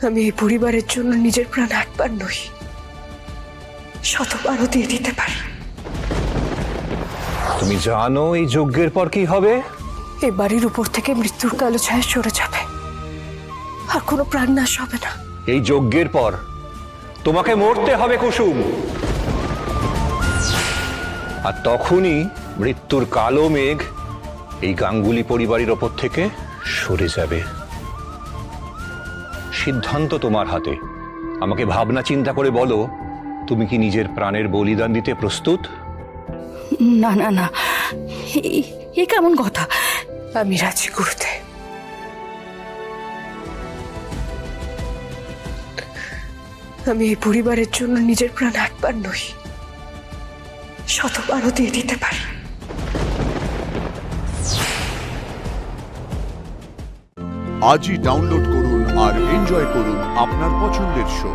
আমি এই পরিবারের জন্য নিজের প্রাণ একবার নই, শতবারও দিয়ে দিতে পারি। তুমি জানো এই যজ্ঞের পর কি হবে? এই বাড়ির উপর থেকে মৃত্যুর কালো ছায়া সরে যাবে, আর কোনো প্রাণনাশ হবে না। এই যজ্ঞের পর তোমাকে মরতে হবে কুসুম, আর তখনই মৃত্যুর কালো মেঘ এই গাঙ্গুলি পরিবারের ওপর থেকে সরে যাবে। সিদ্ধান্ত তোমার হাতে। আমাকে ভাবনা চিন্তা করে বলো, তুমি কি নিজের প্রাণের বলিদান দিতে প্রস্তুত? না না না, এ কেমন কথা? আমি রাজি করতে। আমি এই পরিবারের জন্য নিজের প্রাণ একবার নই, শতবারও দিয়ে দিতে পারি। আজই ডাউনলোড করুন আর এনজয় করুন আপনার পছন্দের শো।